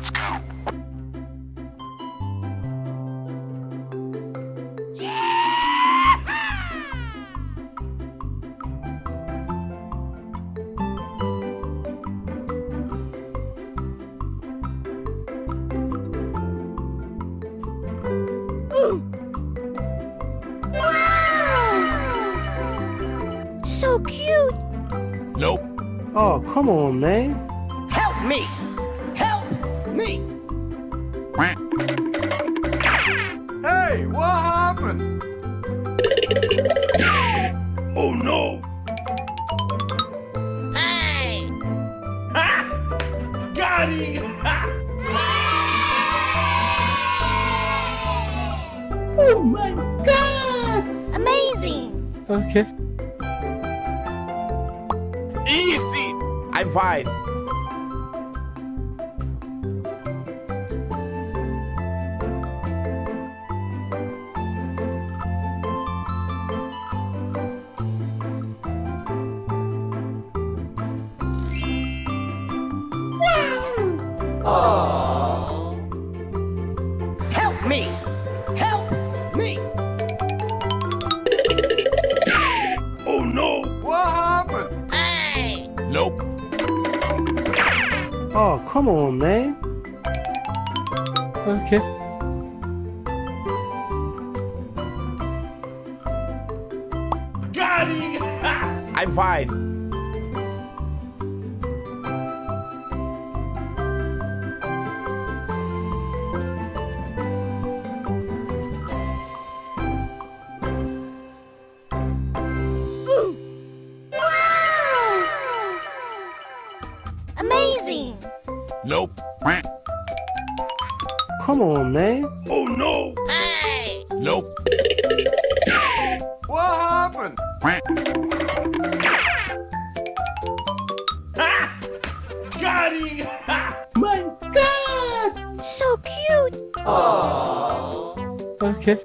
Let's go. So cute! Nope. Oh, come on, man. Help me! Help me! Hey, what happened? Oh no. Hey! Got him! Oh my God! Amazing! Okay. Easy! I'm fine. Help me! Help me! Oh no. What happened? Hey! Nope. Oh, come on, man. Okay. Got him! I'm fine. Amazing! Nope. Come on, man. Oh no. Hey! Nope. What happened? Got him! My God! So cute! Okay.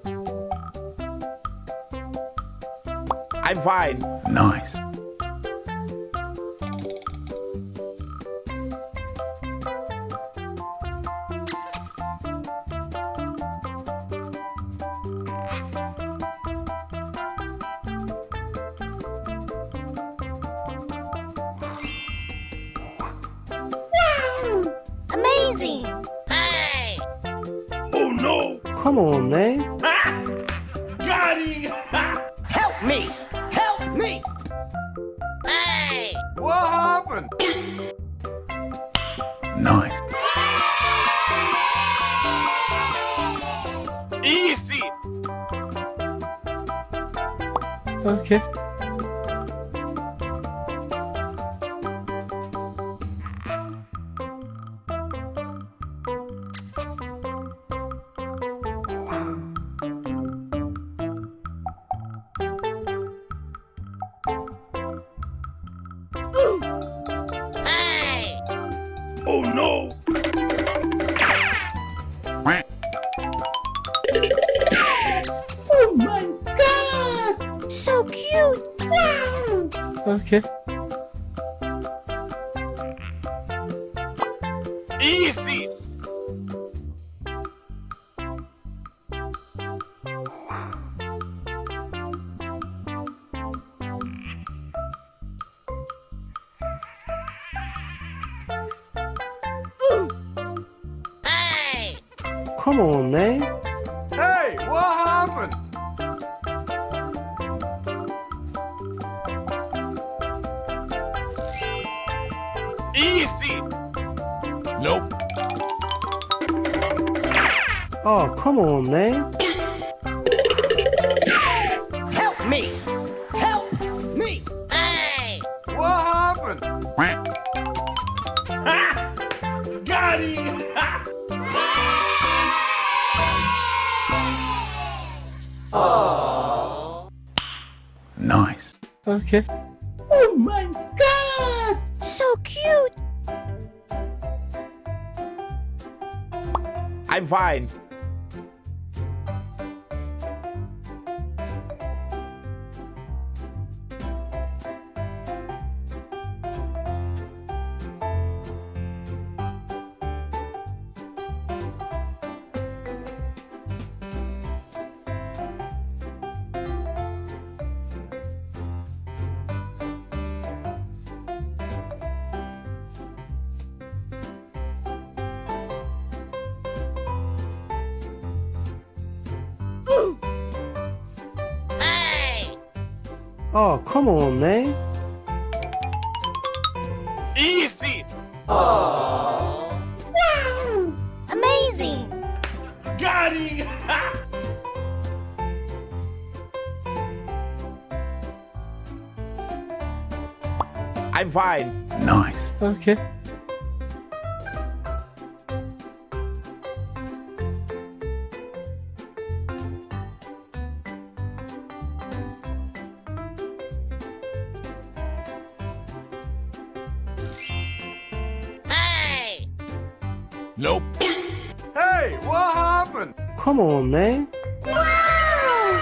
I'm fine. Nice. Amazing! Hey! Oh no. Come on, man. Got him! Help me! Help me! Hey! What happened? Nice. Easy! Okay. Hey! Oh no. Oh my God! So cute! Wow! Okay. Easy! Hey! Come on, man. Hey, what happened? Easy! Nope. Oh, come on, man. Help me! Help me! Hey! What happened? Got him! Nice. Okay. Oh my God! So cute! I'm fine. Oh, come on, man. Easy. Amazing! Got him! I'm fine. Nice. Okay. Hey! Nope. Hey, what happened? Come on, man. Wow!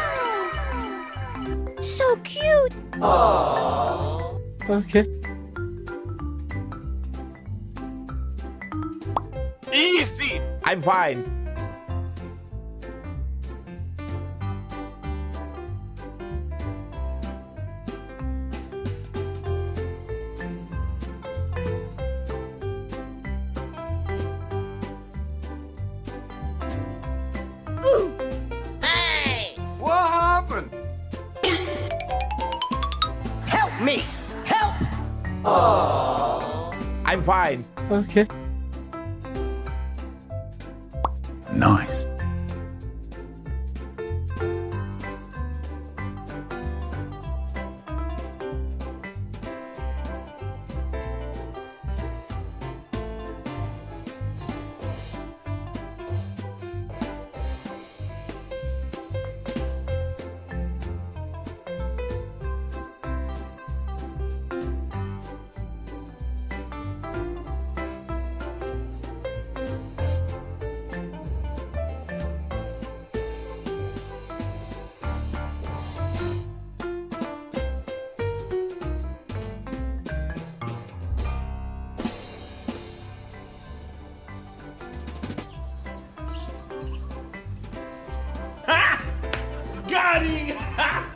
So cute! Okay. Easy. I'm fine. Hey! What happened? Help me! Help! I'm fine. Okay. Nice. Got him!